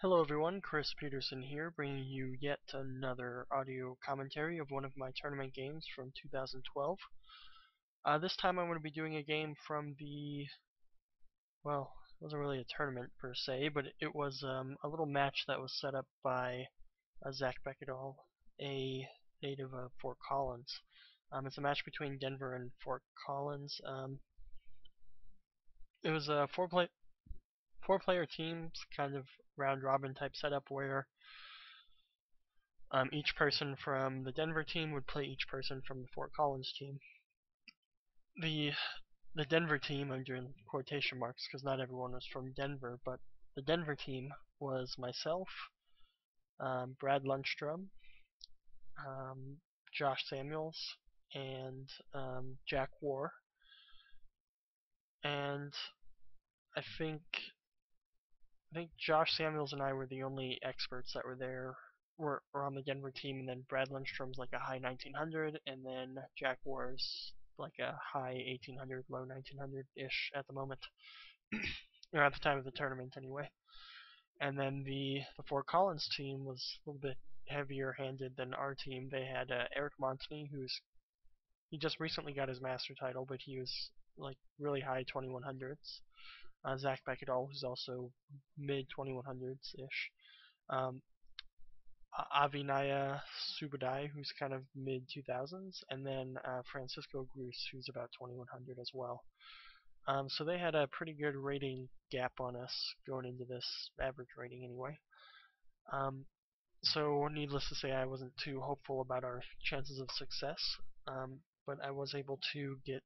Hello everyone, Chris Peterson here, bringing you yet another audio commentary of one of my tournament games from 2012. This time I'm going to be doing a game from well, it wasn't really a tournament per se, but it was a little match that was set up by Zach Beckedall, a native of Fort Collins. It's a match between Denver and Fort Collins. It was a four-player teams, kind of round-robin type setup where each person from the Denver team would play each person from the Fort Collins team. The Denver team, I'm doing quotation marks because not everyone was from Denver, but the Denver team was myself, Brad Lundstrom, Josh Samuels, and Jack War. And I think Josh Samuels and I were the only experts that were there. Were on the Denver team, and then Brad Lundstrom's like a high 1900, and then Jack War's like a high 1800, low 1900-ish at the moment, or at the time of the tournament anyway. And then the Fort Collins team was a little bit heavier-handed than our team. They had Eric Montney, he just recently got his master title, but he was like really high 2100s. Zach Beckedall, who's also mid 2100s-ish. Avinaya Subedi, who's kind of mid 2000s, and then Francisco Grus, who's about 2100 as well. So they had a pretty good rating gap on us going into this, average rating anyway. So needless to say, I wasn't too hopeful about our chances of success, but I was able to get.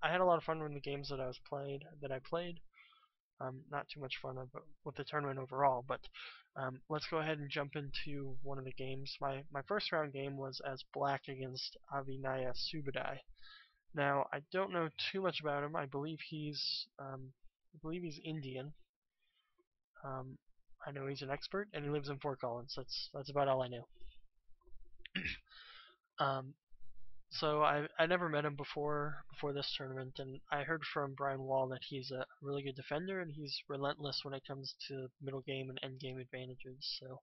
I had a lot of fun with the games that I played. Not too much fun with the tournament overall, but let's go ahead and jump into one of the games. My first round game was as black against Avinaya Subedi. Now I don't know too much about him. I believe he's Indian. I know he's an expert and he lives in Fort Collins. That's about all I know. So I never met him before this tournament, and I heard from Brian Wall that he's a really good defender and he's relentless when it comes to middle game and end game advantages. So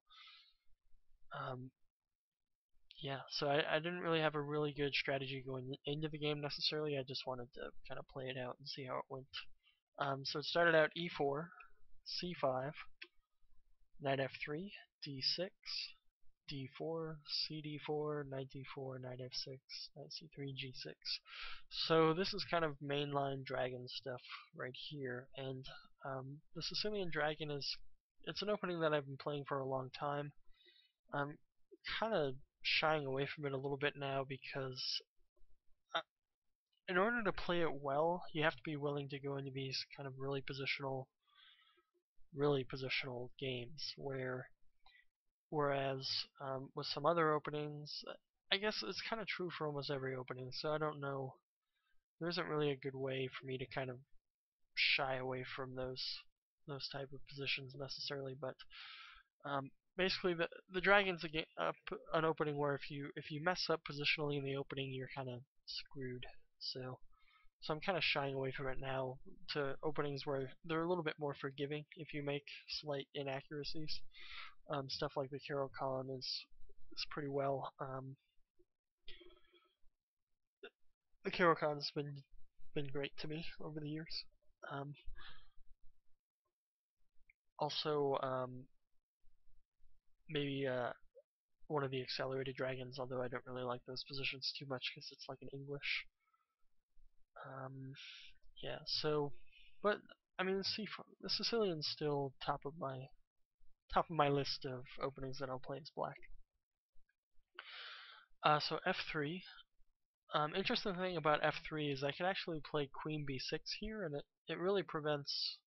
yeah, so I didn't really have a really good strategy going into the game necessarily. I just wanted to kind of play it out and see how it went. So it started out e4, c5, knight f3, d6, d4, cd4, knight d4, knight f6, knight c3, g6. So this is kind of mainline dragon stuff right here, and the Sicilian Dragon it's an opening that I've been playing for a long time. I'm kind of shying away from it a little bit now because in order to play it well, you have to be willing to go into these kind of really positional games whereas with some other openings, I guess it's kind of true for almost every opening, so I don't know. There isn't really a good way for me to kind of shy away from those type of positions necessarily, but basically the dragon's an opening where if you mess up positionally in the opening, you're kind of screwed. So I'm kind of shying away from it now to openings where they're a little bit more forgiving if you make slight inaccuracies. Stuff like the Carol column is pretty well. The Carol column's been great to me over the years. Also, maybe one of the accelerated dragons, although I don't really like those positions too much because it's like an English. Yeah, so, but I mean, the Sicilian's still top of my list of openings that I'll play as black. So f3. Interesting thing about f3 is I can actually play queen b6 here, and it really prevents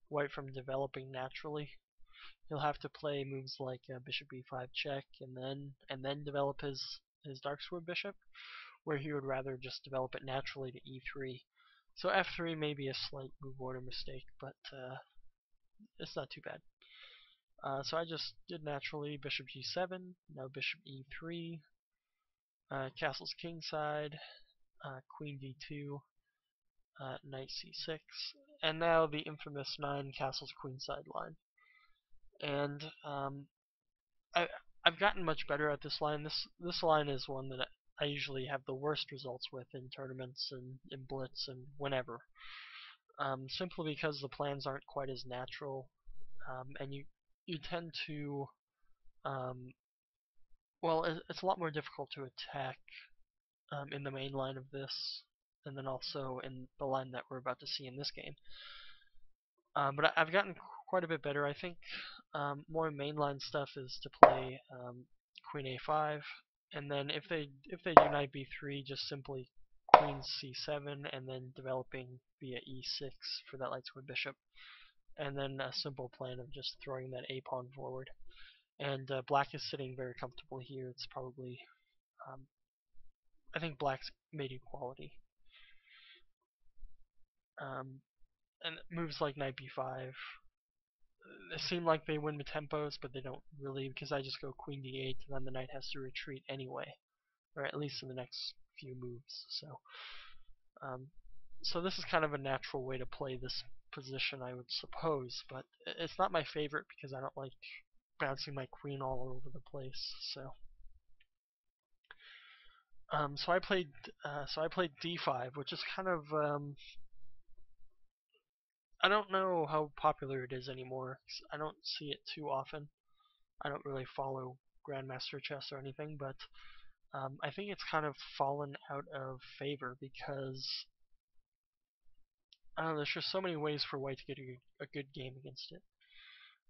white from developing naturally. He'll have to play moves like bishop e5 check, and then develop his dark square bishop, where he would rather just develop it naturally to e3. So f3 may be a slight move order mistake, but it's not too bad. So I just did naturally bishop g7, now bishop e3, castle's kingside, queen d2, knight c6, and now the infamous 9 castles queenside line. And I, I've gotten much better at this line. This line is one that I usually have the worst results with in tournaments and in blitz and whenever. Simply because the plans aren't quite as natural, and you tend to well, it's a lot more difficult to attack in the main line of this, and then also in the line that we're about to see in this game. But I've gotten quite a bit better. I think more mainline stuff is to play Queen A5, and then if they do Knight B3, just simply Queen C7, and then developing via E6 for that light square bishop, and then a simple plan of just throwing that A pawn forward. And black is sitting very comfortable here. It's probably I think black's made equality. And moves like Knight B5 they seem like they win the tempos, but they don't really, because I just go Queen D8 and then the knight has to retreat anyway, or at least in the next few moves. So this is kind of a natural way to play this position, I would suppose, but it's not my favorite because I don't like bouncing my queen all over the place. So I played D5, which is kind of I don't know how popular it is anymore. I don't see it too often. I don't really follow Grandmaster chess or anything, but I think it's kind of fallen out of favor because I don't know, there's just so many ways for white to get a good game against it.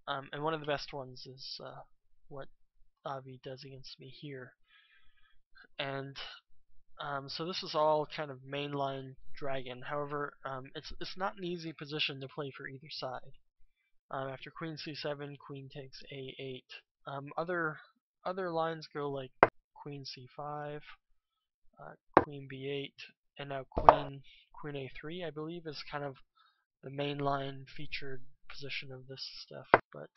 And one of the best ones is what Avi does against me here. And so this is all kind of mainline dragon. However, it's not an easy position to play for either side. After Queen C7, Queen takes A8. Other lines go like Queen C5, Queen B8, and now Queen A3. I believe is kind of the mainline featured position of this stuff. But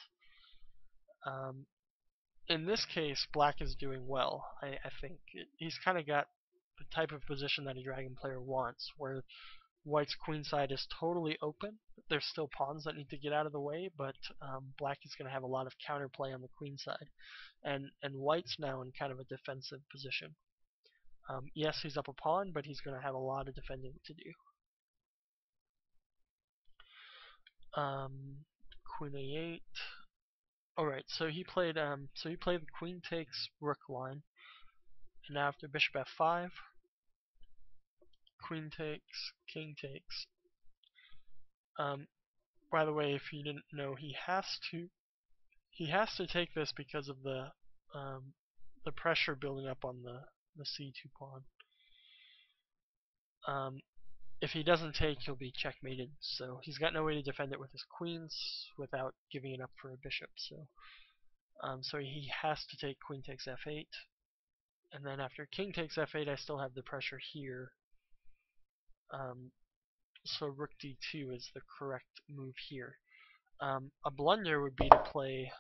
in this case, Black is doing well. I think he's kind of got the type of position that a dragon player wants, where White's queenside is totally open. There's still pawns that need to get out of the way, but Black is going to have a lot of counterplay on the queenside, and White's now in kind of a defensive position. Yes, he's up a pawn, but he's going to have a lot of defending to do. Queen A8. All right, so he played the queen takes rook line, and now after bishop F5, queen takes, king takes. By the way, if you didn't know, he has to take this because of the pressure building up on the C2 pawn. If he doesn't take, he'll be checkmated. So he's got no way to defend it with his queens without giving it up for a bishop. So he has to take queen takes F8, and then after king takes F8, I still have the pressure here. So rook D2 is the correct move here. A blunder would be to play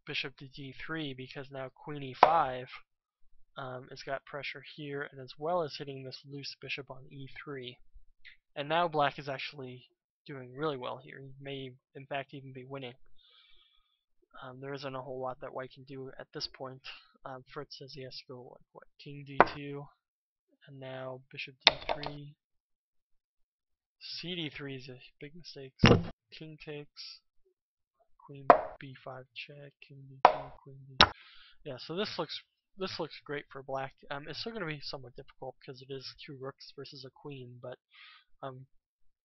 bishop to D3 because now queen E5 it's got pressure here, and as well as hitting this loose bishop on E3. And now black is actually doing really well here. He may, in fact, even be winning. There isn't a whole lot that white can do at this point. Fritz says he has to go, what, king D2, and now bishop D3. CD3 is a big mistake. King takes, queen B5 check, king D2, queen D2. Yeah, so this looks great for black. It's still going to be somewhat difficult because it is 2 rooks versus a queen, but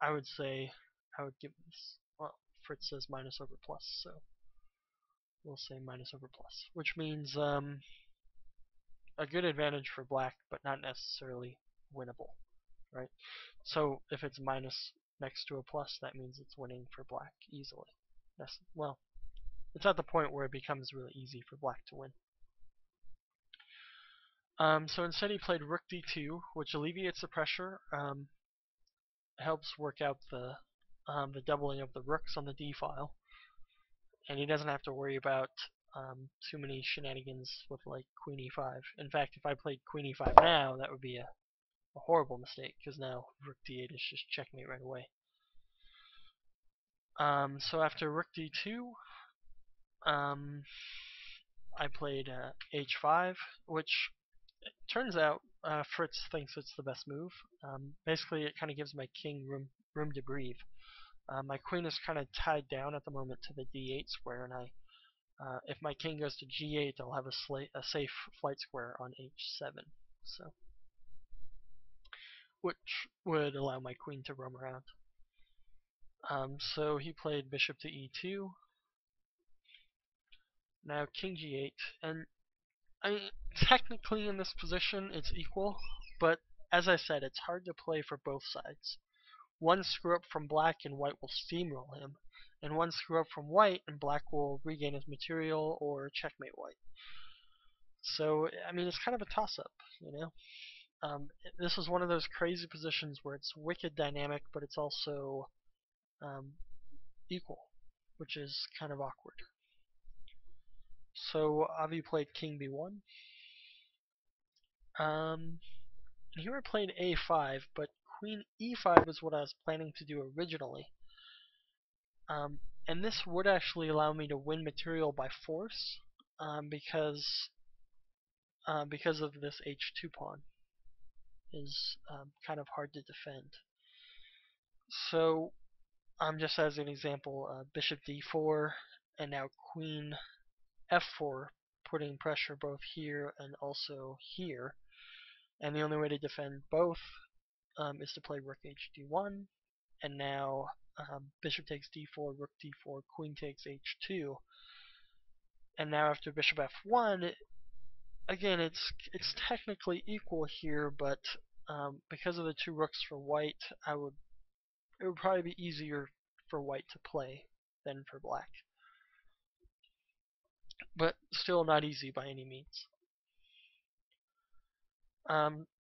I would say I would give this. Well, Fritz says minus over plus, so we'll say minus over plus, which means a good advantage for black, but not necessarily winnable, right? So if it's minus next to a plus, that means it's winning for black easily. Well, it's at the point where it becomes really easy for black to win. So instead he played rook d2, which alleviates the pressure, helps work out the doubling of the rooks on the d file, and he doesn't have to worry about too many shenanigans with like queen e5. In fact, if I played queen e5 now, that would be a a horrible mistake, because now rook d8 is just checkmate right away. So after rook d2, I played h5, which turns out Fritz thinks it's the best move. Basically, it kind of gives my king room to breathe. My queen is kind of tied down at the moment to the d8 square, and if my king goes to g8, I'll have a safe flight square on h7. So, which would allow my queen to roam around. So he played bishop to e2. Now king g8, and I mean, technically in this position it's equal, but as I said, it's hard to play for both sides. One screw up from black and white will steamroll him, and one screw up from white and black will regain his material or checkmate white. So, I mean, it's kind of a toss-up, you know? This is one of those crazy positions where it's wicked dynamic, but it's also equal, which is kind of awkward. So, Avi played king b1. Here I played a5, but queen e5 is what I was planning to do originally. And this would actually allow me to win material by force, because of this h2 pawn is kind of hard to defend. So, just as an example, bishop d4, and now queen f4, putting pressure both here and also here. And the only way to defend both is to play rook hd1, and now bishop takes d4, rook d4, queen takes h2, and now after bishop f1, again it's technically equal here, but because of the two rooks for white, it would probably be easier for white to play than for black, but still not easy by any means.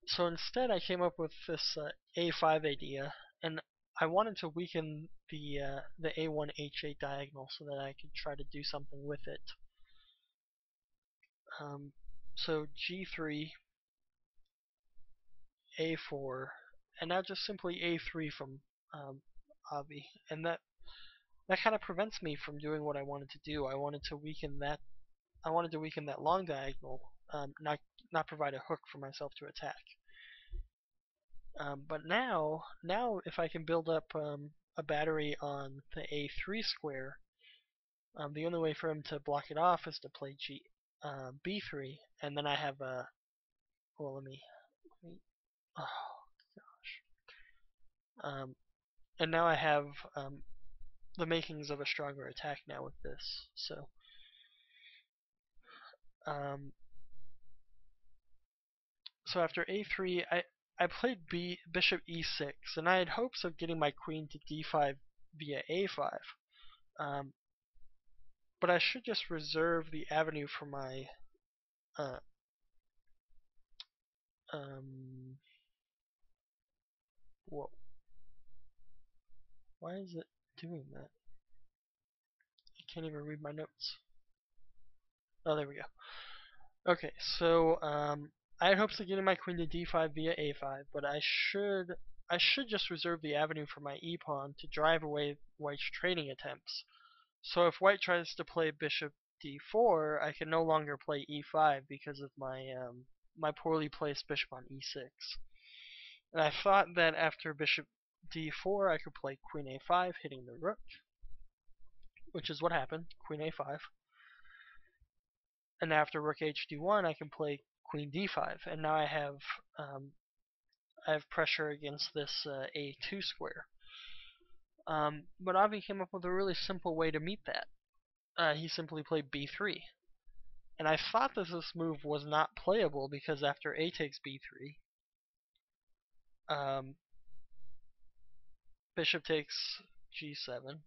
So instead I came up with this a5 idea, and I wanted to weaken the a1 h8 diagonal so that I could try to do something with it. So g3, a4, and now just simply a3 from Avi, and that kind of prevents me from doing what I wanted to do. I wanted to weaken that long diagonal, not provide a hook for myself to attack. But now if I can build up a battery on the a3 square, the only way for him to block it off is to play b3, and then I have a well, let me oh gosh, and now I have the makings of a stronger attack now with this. So so after a3, I played bishop e6, and I had hopes of getting my queen to d5 via a5. But I should just reserve the avenue for my whoa. Why is it doing that? I can't even read my notes. Oh, there we go. Okay, so I had hopes of getting my queen to d5 via a5, but I should just reserve the avenue for my e pawn to drive away white's trading attempts. So if white tries to play bishop d4, I can no longer play e5 because of my poorly placed bishop on e6. And I thought that after bishop d4 I could play queen a5, hitting the rook, which is what happened, queen a5. And after rook hd1 I can play queen d5, and now I have pressure against this a2 square. But Avi came up with a really simple way to meet that. He simply played b3. And I thought that this move was not playable because after a takes b3, bishop takes g7,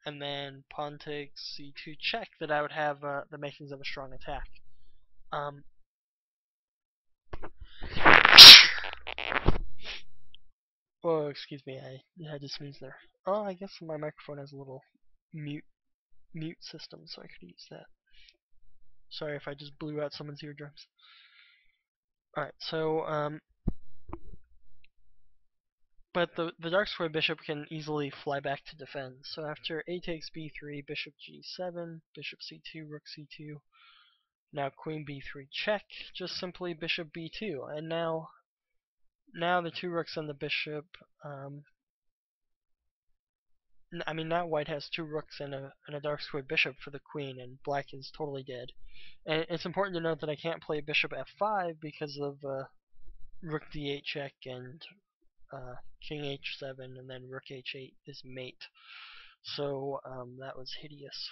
and then pawn takes c2 check, that I would have the makings of a strong attack. Oh, excuse me, I had to sneeze there. Oh, I guess my microphone has a little mute system, so I could use that. Sorry if I just blew out someone's eardrums. Alright, so but the dark square bishop can easily fly back to defend. So after a takes b3, bishop g7, bishop c2, rook c2. Now queen b3 check, just simply bishop b2, and now the two rooks and the bishop. Now white has two rooks and a dark square bishop for the queen, and black is totally dead. And it's important to note that I can't play bishop f5 because of rook d8 check and king h7, and then rook h8 is mate. So that was hideous.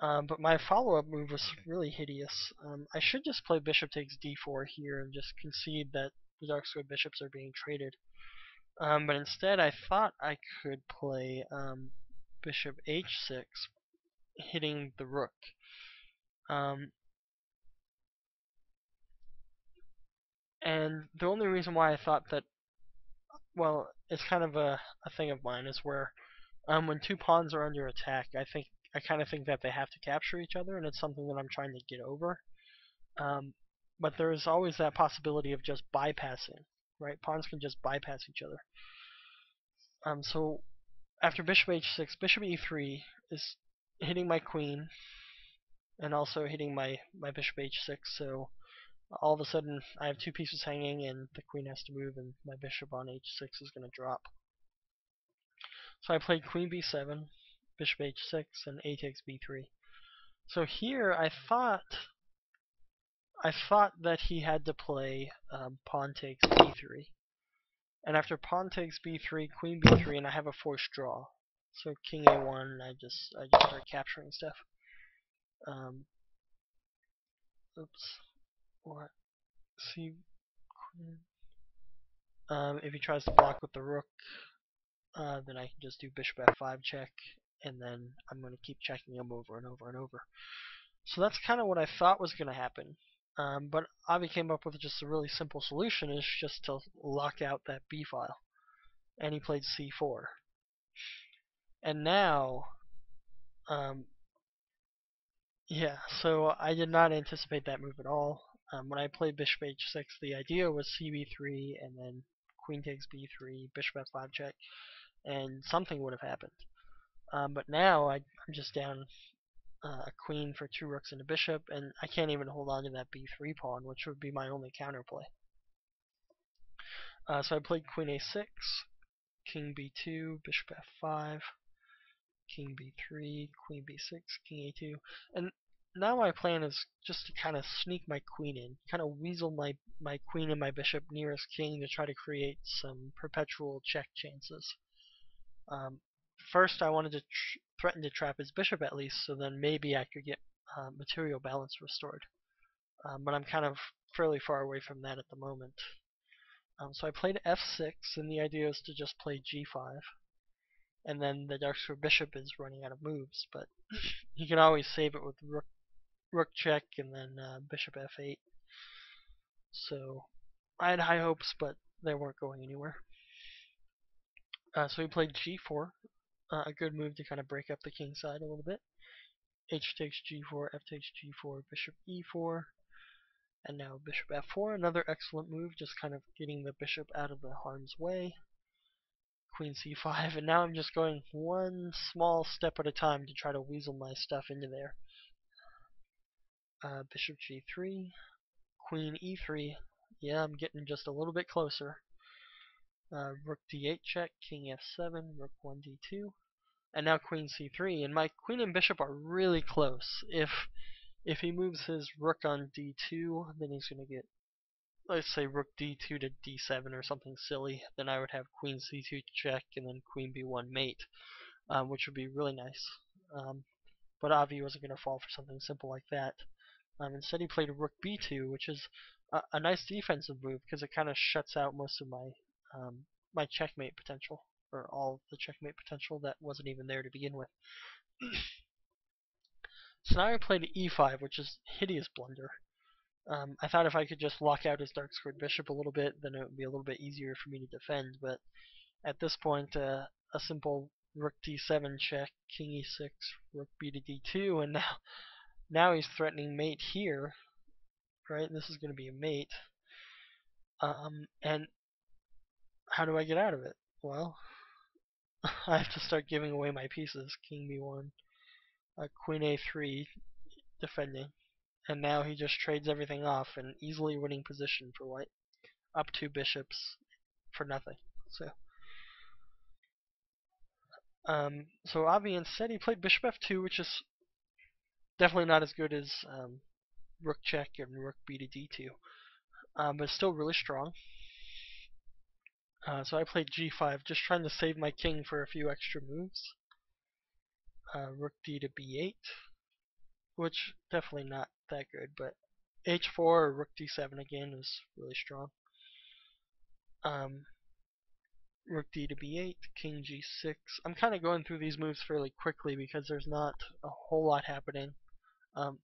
But my follow-up move was really hideous. I should just play bishop takes d4 here and just concede that the dark square bishops are being traded. But instead I thought I could play bishop h6, hitting the rook. And the only reason why I thought that, well, it's kind of a thing of mine, is where when two pawns are under attack, I kind of think that they have to capture each other, and it's something that I'm trying to get over. But there's always that possibility of just bypassing, right? Pawns can just bypass each other. So after bishop h6, bishop e3 is hitting my queen, and also hitting my bishop h6. So all of a sudden I have two pieces hanging, and the queen has to move, and my bishop on h6 is going to drop. So I played queen b7, bishop h6, and a takes b3. So here I thought that he had to play pawn takes b3, and after pawn takes b3, queen b3, and I have a forced draw. So king a1, I just start capturing stuff. Oops. What? See, queen. If he tries to block with the rook, then I can just do bishop f5 check, and then I'm going to keep checking him over and over and over. So that's kind of what I thought was going to happen. But Avi came up with just a really simple solution, is just to lock out that b file. And he played c4. And now, yeah, so I did not anticipate that move at all. When I played bishop h6, the idea was cb3, and then queen takes b3, bishop f5 check, and something would have happened. But now I'm just down a queen for two rooks and a bishop, and I can't even hold on to that b3 pawn, which would be my only counterplay. So I played queen a6, king b2, bishop f5, king b3, queen b6, king a2, and now my plan is just to kind of sneak my queen in, kind of weasel my queen and my bishop nearest king to try to create some perpetual check chances. First, I wanted to threaten to trap his bishop at least, so then maybe I could get material balance restored. But I'm kind of fairly far away from that at the moment. So I played f6, and the idea is to just play g5. And then the dark square bishop is running out of moves, but you can always save it with rook check and then bishop f8. So I had high hopes, but they weren't going anywhere. So he played g4, a good move to kind of break up the king side a little bit. H takes g4, f takes g4, bishop e4, and now bishop f4, another excellent move, just kind of getting the bishop out of the harm's way. Queen c5, and now I'm just going one small step at a time to try to weasel my stuff into there. Bishop g3, queen e3, yeah, I'm getting just a little bit closer. Rook d8 check, king f7, rook 1 d2, and now queen c3, and my queen and bishop are really close. If he moves his rook on d2, then he's going to get, let's say, rook d2 to d7 or something silly. Then I would have queen c2 check and then queen b1 mate, which would be really nice. But Avi wasn't going to fall for something simple like that. Instead, he played rook b2, which is a nice defensive move because it kind of shuts out most of my my checkmate potential, or all the checkmate potential that wasn't even there to begin with. So now I played e5, which is a hideous blunder. I thought if I could just lock out his dark squared bishop a little bit, then it would be a little bit easier for me to defend. But at this point, a simple rook d7 check, king e6, rook b to d2, and now he's threatening mate here, right? This is going to be a mate. And how do I get out of it? well, I have to start giving away my pieces. King B1, Queen A3, defending. And now he just trades everything off and easily winning position for white. Up two bishops for nothing. So Avi instead he played bishop f2, which is definitely not as good as rook check and rook b to d2, but still really strong. So I played g5, just trying to save my king for a few extra moves. Rook d to b8, which definitely not that good, but h4 or rook d7 again is really strong. Rook d to b8, king g6. I'm kind of going through these moves fairly quickly because there's not a whole lot happening. Um,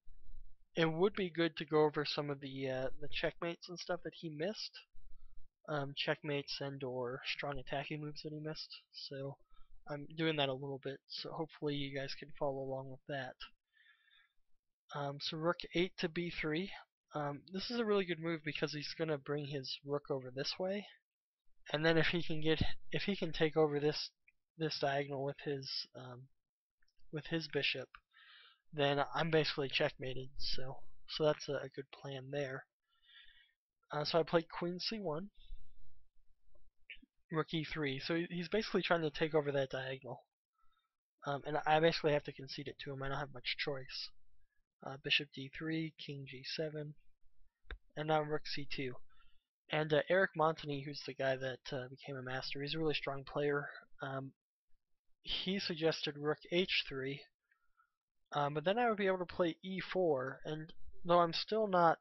it would be good to go over some of the checkmates and stuff that he missed. Checkmates and or strong attacking moves that he missed. So I'm doing that a little bit. So hopefully you guys can follow along with that. So rook 8 to b3. This is a really good move because he's gonna bring his rook over this way, and then if he can take over this diagonal with his bishop, then I'm basically checkmated. So that's a good plan there. So I played queen c1, rook e3. So he's basically trying to take over that diagonal, and I basically have to concede it to him. I don't have much choice. Bishop d3, king g7, and now rook c2. And Eric Montagny, who's the guy that became a master, he's a really strong player. He suggested rook h3, but then I would be able to play e4, and though I'm still not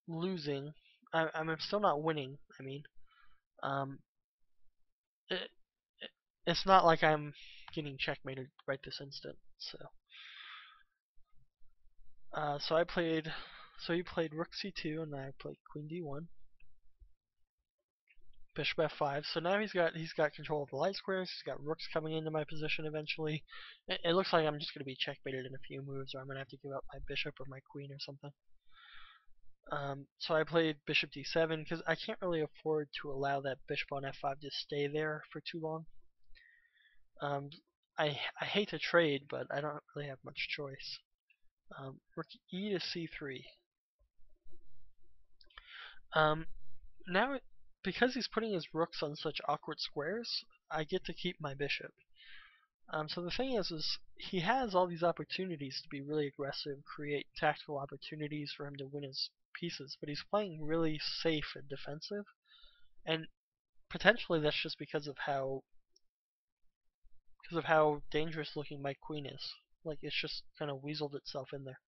losing, I'm still not winning. I mean, um, it, it's not like I'm getting checkmated right this instant. So I played, so he played rook c2, and I played queen d1, bishop f5. So now he's got control of the light squares. He's got rooks coming into my position eventually. It looks like I'm just going to be checkmated in a few moves, or I'm going to have to give up my bishop or my queen or something. So I played bishop d7 because I can't really afford to allow that bishop on f5 to stay there for too long. Um, I hate to trade, but I don't really have much choice. Rook e to c3. Um, now, because he's putting his rooks on such awkward squares, I get to keep my bishop. So the thing is he has all these opportunities to be really aggressive, create tactical opportunities for him to win his pieces, but he's playing really safe and defensive, and potentially that's just because of how dangerous looking my queen is. Like it's just kind of weaseled itself in there.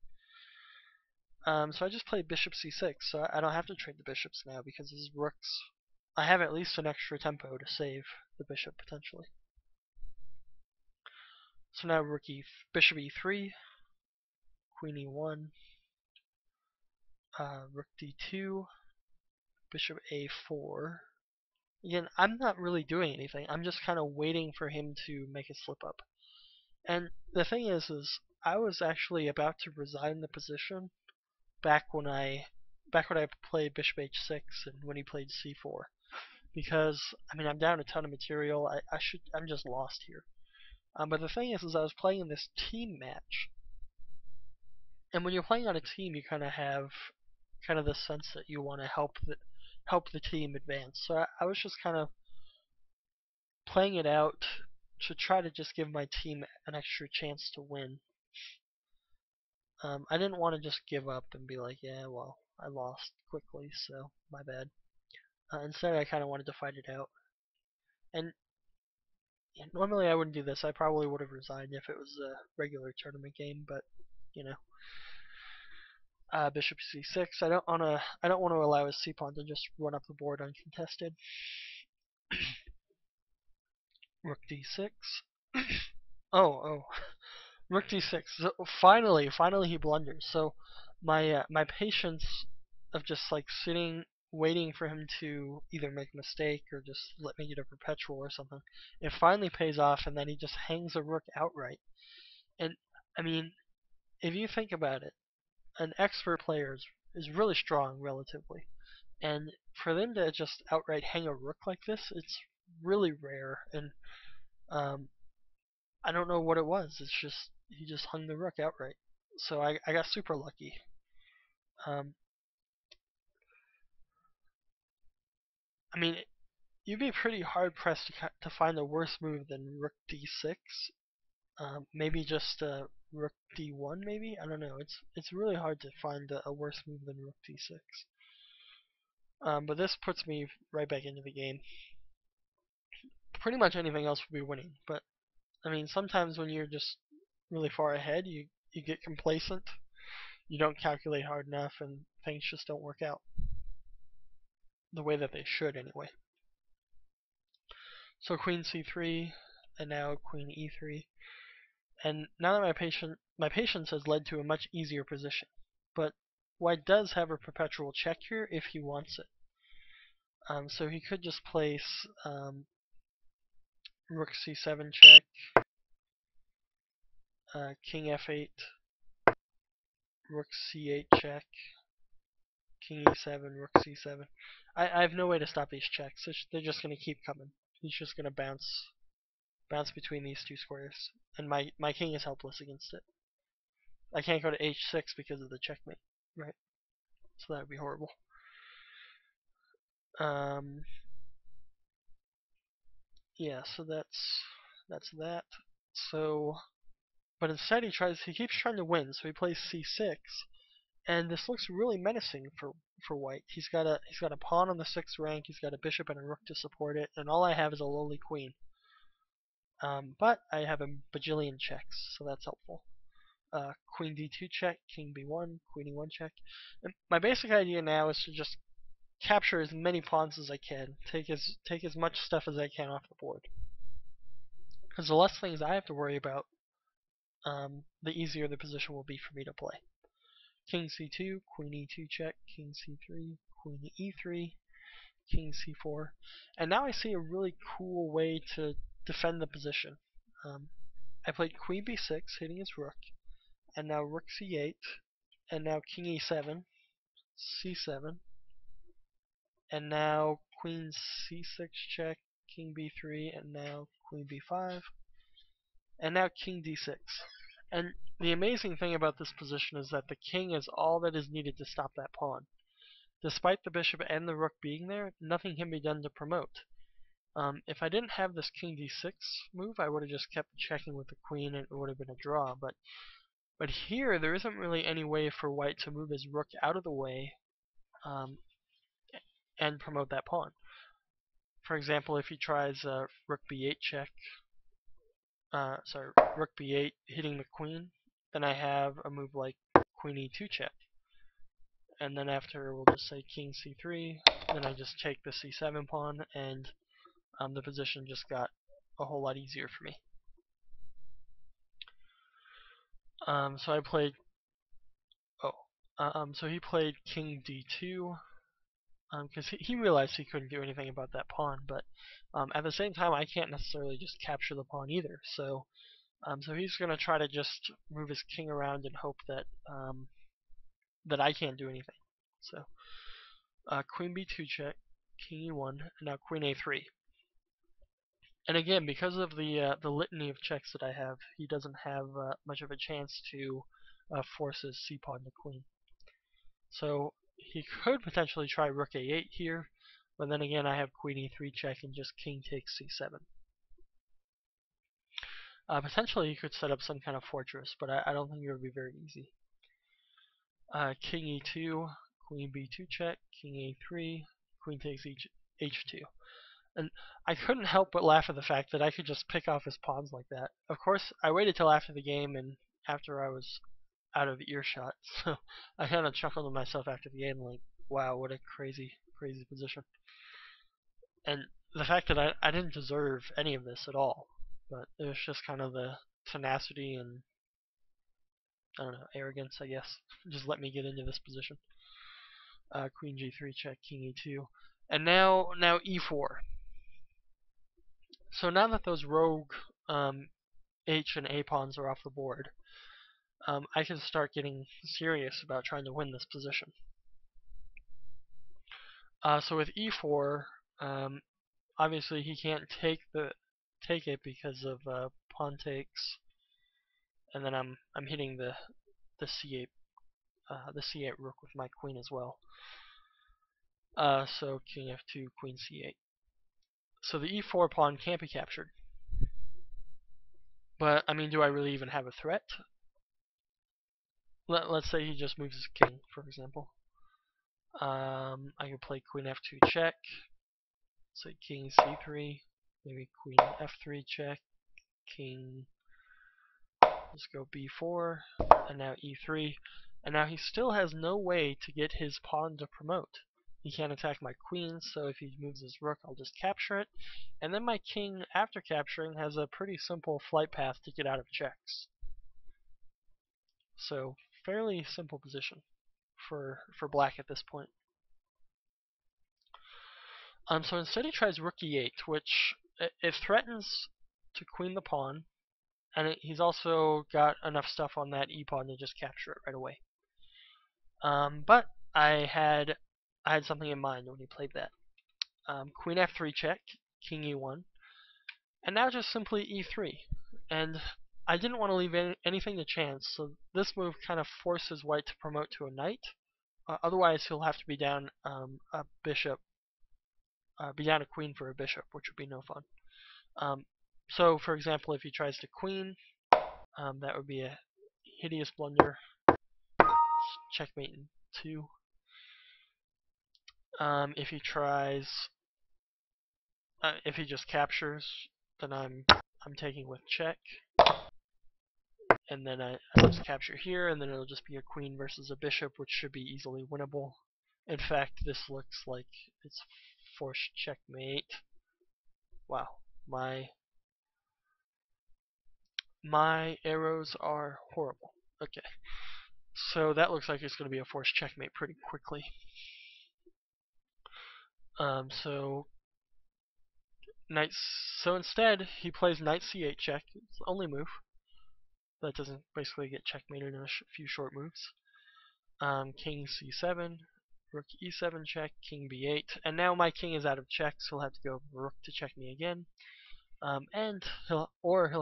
So I just played bishop c6, so I don't have to trade the bishops now because his rooks. I have at least an extra tempo to save the bishop potentially. So now bishop e3, queen e1, rook d2, bishop a4. Again, I'm not really doing anything. I'm just kind of waiting for him to make a slip up. And the thing is I was actually about to resign the position back when I played bishop h6 and when he played c4, because I mean I'm down a ton of material. I'm just lost here. But the thing is I was playing in this team match, and when you're playing on a team, you kind of have kind of the sense that you want to help the team advance. So I was just kind of playing it out to try to just give my team an extra chance to win. I didn't want to just give up and be like, yeah, well, I lost quickly, so my bad. Instead, I kind of wanted to fight it out. And normally I wouldn't do this. I probably would have resigned if it was a regular tournament game, but you know, bishop c6. I don't want to allow his c pawn to just run up the board uncontested. Rook d6. Oh, rook d6. So finally he blunders. So my patience of just like sitting waiting for him to either make a mistake or just let me get a perpetual or something, it finally pays off, and then he just hangs a rook outright. And I mean, if you think about it, an expert player is really strong relatively, and for them to just outright hang a rook like this, really rare, and um, I don't know what it was. It's just he just hung the rook outright. So I got super lucky. Um, I mean, you'd be pretty hard pressed to find a worse move than rook d6. Maybe just rook d1. Maybe I don't know. It's really hard to find a worse move than rook d6. But this puts me right back into the game. Pretty much anything else would be winning, but I mean sometimes when you're just really far ahead, you get complacent. You don't calculate hard enough, and things just don't work out the way that they should anyway. So queen c3, and now queen e3. And now that my patience has led to a much easier position. But white does have a perpetual check here if he wants it. So he could just place rook c7 check, king f8, rook c8 check, king e7, rook c7. I have no way to stop these checks. They're just going to keep coming. He's just going to bounce between these two squares, and my king is helpless against it. I can't go to h6 because of the checkmate, right? So that would be horrible. Yeah, so that's that. So, but instead he keeps trying to win. So he plays c6, and this looks really menacing for white. He's got a pawn on the 6th rank. He's got a bishop and a rook to support it, and all I have is a lowly queen. But I have a bajillion checks, so that's helpful. Queen d2 check, king b1, queen e1 check. And my basic idea now is to just capture as many pawns as I can, take as much stuff as I can off the board. Because the less things I have to worry about, the easier the position will be for me to play. King c2, queen e2 check, king c3, queen e3, king c4. And now I see a really cool way to defend the position. I played queen b6, hitting his rook, and now rook c8, and now king e7, c7, and now queen c6 check, king b3, and now queen b5, and now king d6. And the amazing thing about this position is that the king is all that is needed to stop that pawn. Despite the bishop and the rook being there, nothing can be done to promote. If I didn't have this king d6 move, I would have just kept checking with the queen and it would have been a draw. But here, there isn't really any way for white to move his rook out of the way um, and promote that pawn. For example, if he tries rook b8 check, rook b8 hitting the queen, then I have a move like queen e2 check. And then after, we'll just say king c3, then I just take the c7 pawn, and the position just got a whole lot easier for me. So I played, so he played king d2, because he realized he couldn't do anything about that pawn, but at the same time, I can't necessarily just capture the pawn either, so he's going to try to just move his king around and hope that that I can't do anything. So queen b2 check, king e1, and now queen a3. And again, because of the litany of checks that I have, he doesn't have much of a chance to force his c pawn to queen. So he could potentially try rook a8 here, but then again, I have queen e3 check and just king takes c7. Potentially, he could set up some kind of fortress, but I don't think it would be very easy. King e2, queen b2 check, king a3, queen takes h2. And I couldn't help but laugh at the fact that I could just pick off his pawns like that. Of course, I waited till after the game and after I was out of earshot, so I kind of chuckled to myself after the game, like, wow, what a crazy, crazy position. And the fact that I didn't deserve any of this at all, but it was just kind of the tenacity and, I don't know, arrogance, I guess, just let me get into this position. Queen g3 check, king e2. And now e4. So now that those rogue H and A pawns are off the board, I can start getting serious about trying to win this position. So with e4, obviously he can't take it because of pawn takes, and then I'm hitting the c8 the c8 rook with my queen as well. So king f2, queen c8. So the e4 pawn can't be captured. But I mean, do I really even have a threat? Let's say he just moves his king, for example. I can play queen f2 check. Say king c3, maybe queen f3 check, king. Let's go b4, and now e3. And now he still has no way to get his pawn to promote. He can't attack my queen, so if he moves his rook, I'll just capture it. And then my king, after capturing, has a pretty simple flight path to get out of checks. So, fairly simple position for black at this point. So instead he tries rook e8, which it threatens to queen the pawn, and he's also got enough stuff on that e pawn to just capture it right away. But I had something in mind when he played that. Queen f3 check, king e1, and now just simply e3. And I didn't want to leave anything to chance, so this move kind of forces white to promote to a knight. Otherwise, he'll have to be down a bishop, be down a queen for a bishop, which would be no fun. So, for example, if he tries to queen, that would be a hideous blunder. Checkmate in 2. If he tries, if he just captures, then I'm taking with check, and then I just capture here, and then it'll just be a queen versus a bishop, which should be easily winnable. In fact, this looks like it's forced checkmate. Wow, my arrows are horrible. Okay, so that looks like it's going to be a forced checkmate pretty quickly. So instead he plays knight c8 check. It's the only move that doesn't basically get checkmated in a few short moves. King c7, rook e7 check, king b8, and now my king is out of check, so he'll have to go rook to check me again. And he'll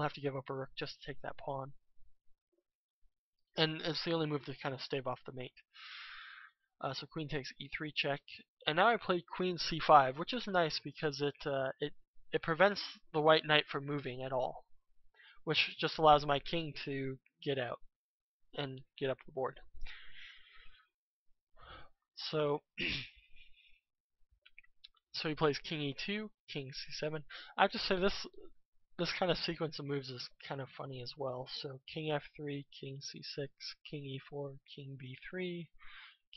have to give up a rook just to take that pawn. And it's the only move to kind of stave off the mate. So queen takes e3 check, and now I played queen c5, which is nice because it prevents the white knight from moving at all, which just allows my king to get out and get up the board. So so he plays king e2, king c7. I have to say this kind of sequence of moves is kind of funny as well. So king f3, king c6, king e4, king b3,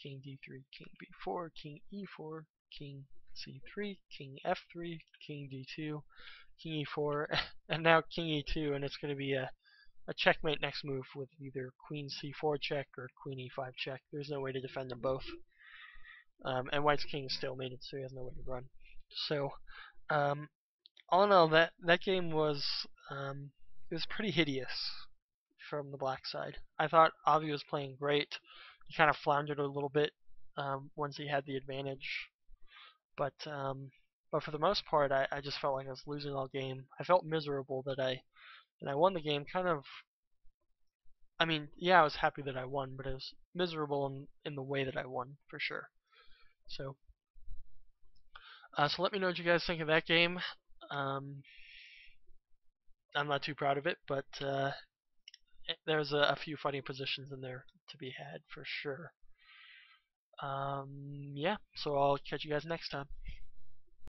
king d3, king b4, king e4, king c3, king f3, king d2, king e4, and now king e2, and it's going to be a checkmate next move with either queen c4 check or queen e5 check. There's no way to defend them both. And white's king is stalemated, so he has no way to run. So, all in all, that game was it was pretty hideous from the black side. I thought Avi was playing great. He kind of floundered a little bit once he had the advantage, but for the most part, I just felt like I was losing all game. I felt miserable that I won the game. Kind of. I mean, yeah, I was happy that I won, but I was miserable in the way that I won for sure. So let me know what you guys think of that game. I'm not too proud of it, but there's a few funny positions in there to be had for sure. Yeah, so I'll catch you guys next time.